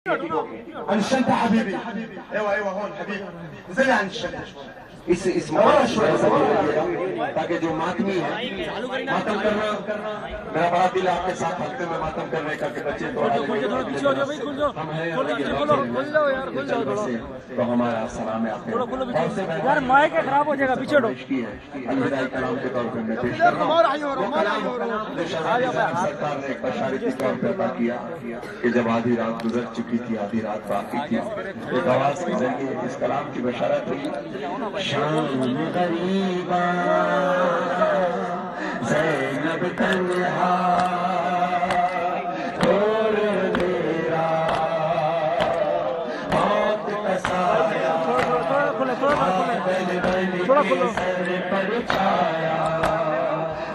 عن الشنطة حبيبي. ايوه هون حبيبي. زي عن الشنطة اس موقع شوئے تاکہ جو ماتمی ہے ماتم کرنا میرا بڑا دل آپ کے ساتھ ہفتے میں ماتم کرنے کا کہ بچے تو ہم ہیں تو ہمارا سلام ہے آپ کے یار مائک خراب ہو جائے گا پیچھے الوداعی کلام کے طور پر میں پیش کر رہا ہوں جو شہزادہ سرکار نے ایک بشارت کے طور پر عطا کیا کہ جب آدھی رات گزر چکی تھی آدھی رات باقی تھی ایک آواز کے ذریعے اس کلام کی بشارت ہوئی شام غریبا زینب تنہا چھوڑ میرا موت کا سایہ بادل بن کے سر پر چھایا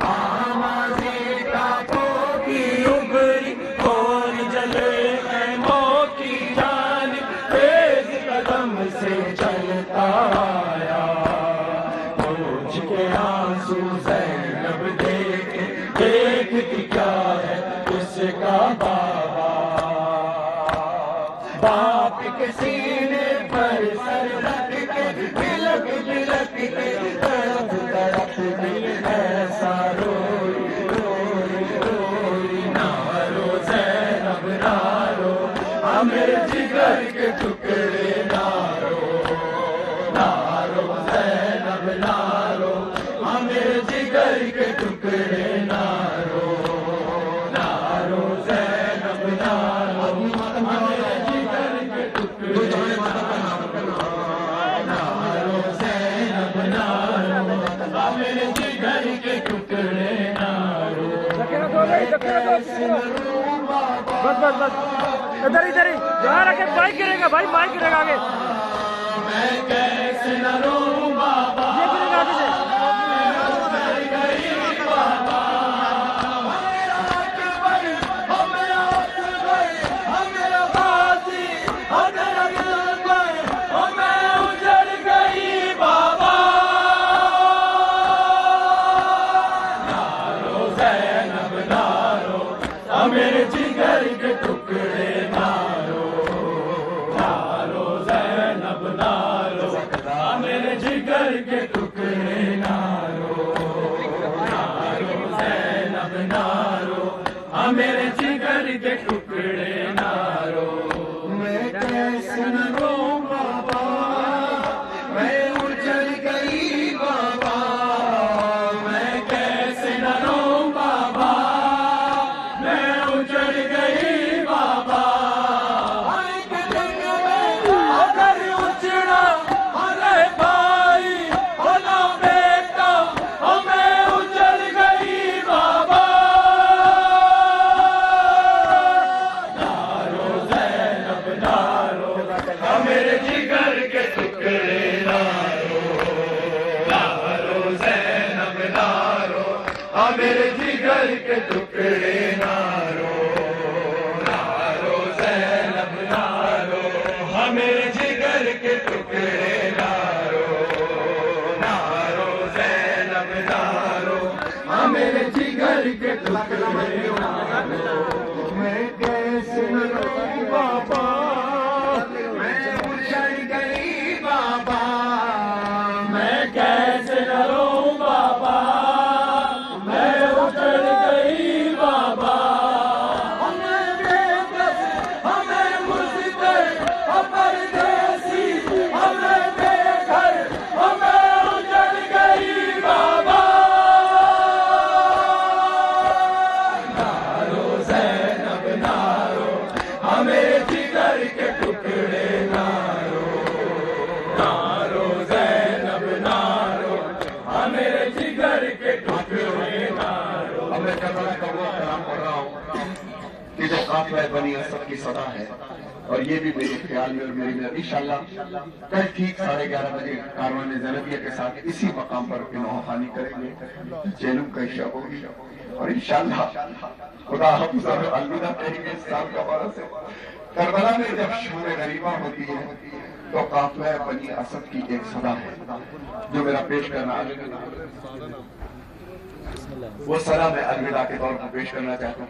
آوازیں ٹاپوں کی ابھری کون جلے خیموں کی جانب تیز قدم سے چلتا آیا پوچھ کے آنسو زینب دیکھتی کیا ہے اس کا بابا باپ کے سینے پر سر رکھ کے بلک بلک کے تڑپ تڑپ کے ایسا روئی روئی روئی نہ رو زینب نہ رو ہمیں جگر کے ٹکڑے نہ رو زینب نہ رو ہمیں جگر کے ٹکڑے نہ رو زینب نہ رو ہمیں جگر کے ٹکڑے نہ رو زینب نہ رو ہمیں جگر کے ٹکڑے نہ رو بس ادھر یہاں رکھے بائک گرے گا بھائی بائک گرے گا آگے میں کیسے نہ رو بابا یہ گرے گا آگے سے میرے جگر کے ٹکڑے نارو زینب نارو میرے جگر کے ٹکڑے نارو زینب نارو میرے جگر کے ٹکڑے نارو میں کیسے نہ رو بابا میں اجڑ گئی بابا میں کیسے نہ رو بابا اجڑ گئی بابا اگر اجڑا ارے بھائی ہونا بیٹا ہمیں اجڑ گئی بابا نارو زینب نارو میرے جگر کے ٹکڑے نارو زینب نارو میرے جگر کے ٹکڑے نارو میرے جگر کے ٹکڑے نارو زینب نارو میرے جگر کے ٹکڑے نارو میں کیسے نہ رو بابا میں اجڑ گئی بابا میں کیسے نہ رو بابا میں اجڑ گئی بابا جو قافلہ بنی اسد کی صدا ہے اور یہ بھی میرے خیال میں اور میری میں انشاءاللہ کل ٹھیک 11:30 بجے کاروان زینبیہ کے ساتھ اسی مقام پر نوحہ خوانی کریں گے جیلوم کا شب ہوگی اور انشاءاللہ خدا حافظ اور الوداع کہیں گے اس سال کا بارہ سے کربلا میں جب شور غریبہ ہوتی ہے تو قافلہ بنی اسد کی ایک صدا ہے جو میرا پیش کرنا وہ صدا میں الوداع کے طور پر پیش کرنا چاہتا ہوں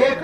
1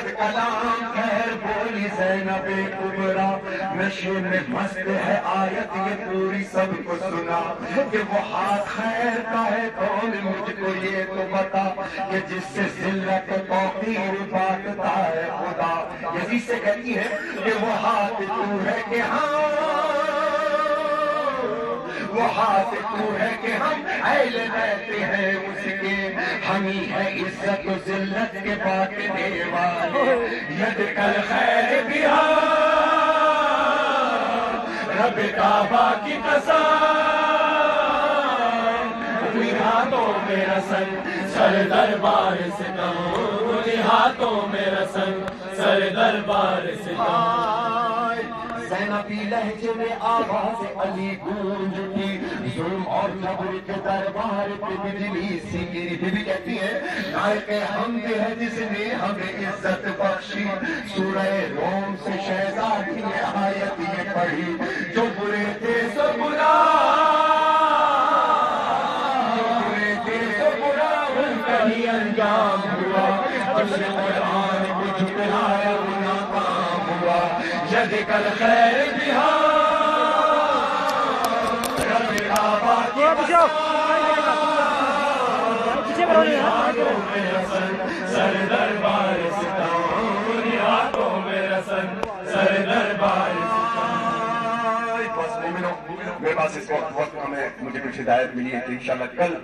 بد کلام خیر بولی زینب کبرا نشے میں مست ہے آیت یہ پوری سب کو سنا کہ وہ ہاتھ خیر کا ہے کون مجھ کو یہ تو بتا کہ جس سے ذلت توقیر بانٹتا ہے خدا یزید سے کہتی ہے کہ وہ ہاتھ تو ہے کہ ہاں وہ ہاتھ تو ہے کہ ہم اہل بیت ہیں اس کے ہم ہی ہے عزت و ذلت کے بانٹنے والے ید کل خیر بہا رب کعبہ کی قسم اپنی ہاتھوں میں رسن سر دربار سے اپنی ہاتھوں میں رسن سر دربار سے زینبی لہجے میں آواز علی گونج اٹھی ظلم اور جبر کے دربار پہ بجلی سی گری بی بی کہتی ہے نائق حمد ہے جس نے ہمیں عزت بخشی سورہ روم سے شہزادی نے آیت یہ پڑھی جو برے تھے سو برا جو برے تھے سو برا ان کا ہی انجام ہوا جس نے قرآن کو جھٹلایا وہ ناکام ہوا ید کل خیر بہا رب کعبہ کی سر دربار ستاؤں ہاتھوں میں رسن سر دربار میرے پاس اس وقت ہمیں مجھے کچھ ہدایت ملی ہے کہ انشاءاللہ کل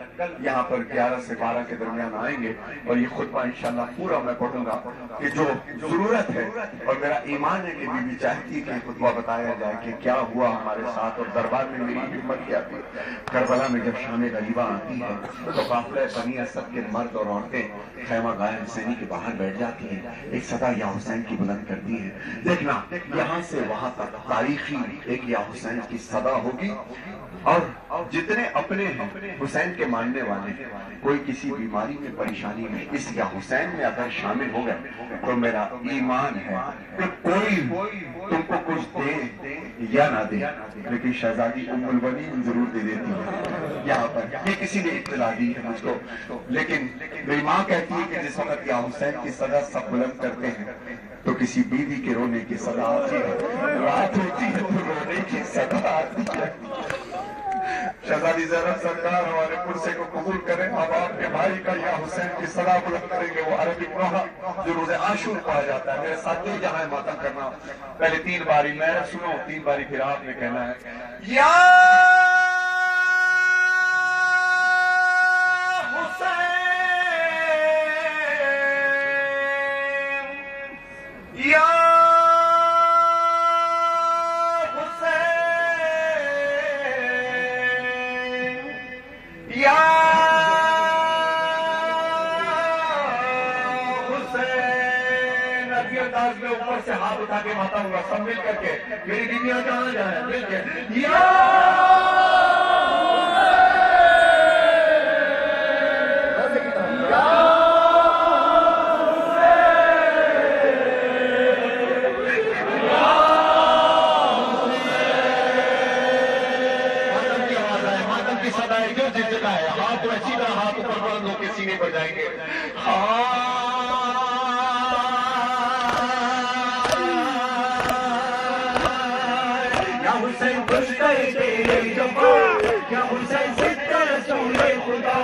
یہاں پر 11 سے 12 کے درمیان آئیں گے اور یہ خطبہ انشاءاللہ پورا میں پڑھوں گا کہ جو ضرورت ہے اور میرا ایمان ہے کہ بی بی چاہتی کہ خطبہ بتایا جائے کہ کیا ہوا ہمارے ساتھ اور دربار میں میری ہمت کیا تھی کربلا میں جب شام غریبہ آتی ہے تو قافلہ بنی اسد کے مرد اور عورتیں خیمہ گاہ حسینی کے باہر بیٹھ جاتی ہیں ایک صدا یا حسین کی بلند کرتی ہے دیکھنا یہاں سے وہاں تک تاریخی ایک یا حسین کی صدا ہوگی اور جتنے اپنے ہیں حسین کے ماننے والے کوئی کسی بیماری میں پریشانی میں اس یا حسین میں اگر شامل ہو گئے تو میرا ایمان ہے کہ کوئی تم کو کچھ دے یا نہ دے لیکن شہزادی ام البنین ضرور دے دیتی ہے یہاں پر یہ کسی نے اطلاع دی ہے مجھ کو لیکن میری ماں کہتی ہے کہ جس وقت یا حسین کی صدا سب بلند کرتے ہیں تو کسی بیوی کے رونے کی صدا آتی ہے رات ہوتی ہے تو رونے کی صدا آتی ہے شہزادی زینب سرکار ہمارے پرسے کو قبول کریں اب آپ کے بھائی کا یا حسین کی صدا بلند کریں گے وہ عربی نوحہ جو روز عاشور کہا جاتا ہے میرے ساتھ جہاں ہے ماتم کرنا پہلے 3 باری میں سنو 3 باری پھر آپ نے کہنا ہے یا اوپر سے ہاتھ اٹھا کے ماتا ہوں گا سب مل کر کے میری بیویاں جہاں جائیں مل کے یا ماتم کی صدایں جو جس جگہ ہے ہاتھ اچھی طرح ہاتھ اوپر بلند ہو کے سینے پر جائیں گے کیا حسین ستر رسول خدا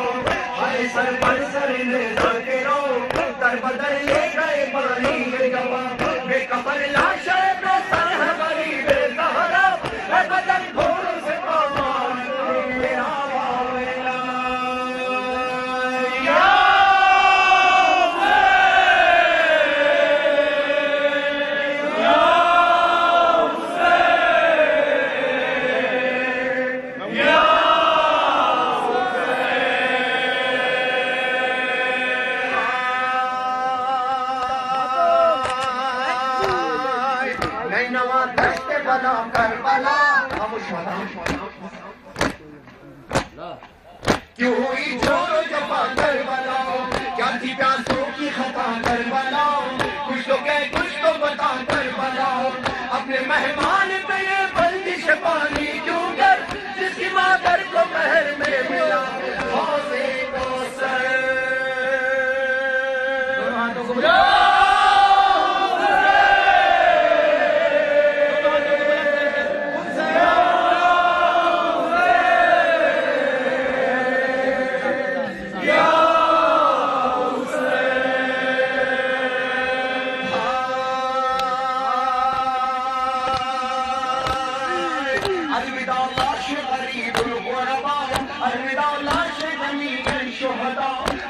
ہائے سر پر سر لے کے رو کر بدل لے گئے پانی کے جواب بے قبر لاشیں پہ سر ہماری بے سہارا ہے بدن گھوڑ سے پامان میرا واویلا یا کیوں ہوئی چھوڑو جفا کربلا کیا تھی پیاسوں کی خطا کربلا کچھ تو کہہ کچھ تو بتا کربلا اپنے مہمان پہ یہ بندش پانی کیوں کر جس کی مادر کو مہر میں ملا حوضے کوثر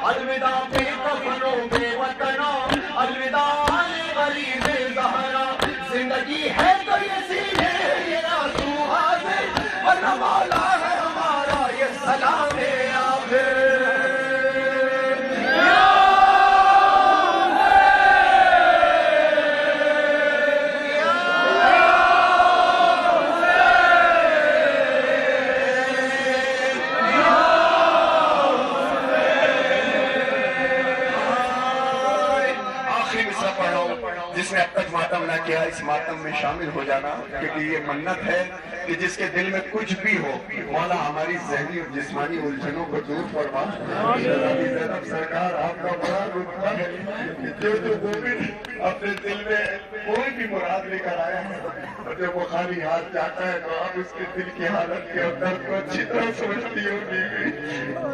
الوداع بے کفنوں بے وطنوں، الوداع غریب زہرا، زندگی ہے تو یہ سینے یہ آنسو حاضر، ورنہ مولا ہے ہمارا یہ سلام آخر۔ جس نے اب تک ماتم نہ کیا اس ماتم میں شامل ہو جانا، کیونکہ یہ منت ہے کہ جس کے دل میں کچھ بھی ہو مولا ہماری ذہنی اور جسمانی الجھنوں کو دور فرما۔ زینب سرکار آپ کا بڑا رتبہ ہے کہ جو مومن اپنے دل میں کوئی بھی مراد لے کر آیا ہے اور جب وہ خالی ہاتھ جاتا ہے تو آپ اس کے دل کی حالت کے اندر کو اچھی طرح سمجھتی ہو۔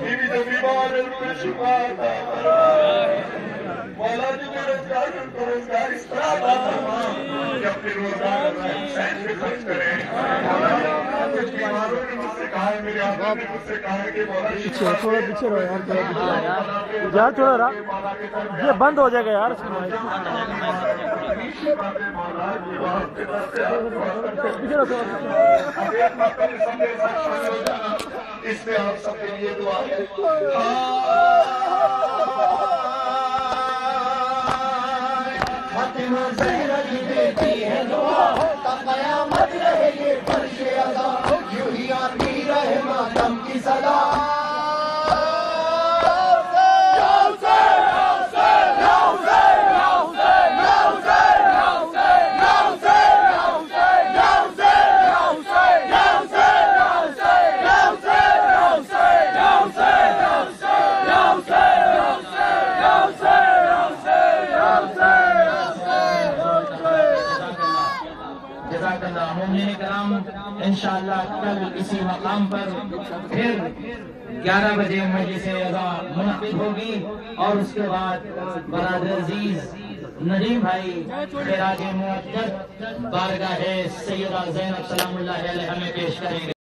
بیوی جو بیمار ہے ان کو شفا عطا فرما۔ مولا جو بے روزگار ان کو روزگار اس طرح عطا فرما کہ اپنے روزگار حسین پہ خرچ کریں۔ کچھ بیماروں نے مجھ سے کہا ہے، میرے آقا نے مجھ سے کہا ہے کہ مولا پیچھے تھوڑا پیچھے رہو یار، یار تھوڑا رہا، یہ بند ہو جائے گا یار۔ اس میں آپ سب کے لیے دعا ہے۔ فاطمہ زہرا کی بیٹی ہے دعا، تا قیامت رہے یہ فرش ادا، یوں ہی آتی رہے ماتم کی صدا۔ مومنین کرام انشاءاللہ کل اسی مقام پر پھر 11 بجے مجلس اذا منعقد ہوگی، اور اس کے بعد برادر عزیز ندیم بھائی خراج مقدس بارگاہ سیدہ زینب سلام اللہ علیہ ہمیں پیش کریں گے۔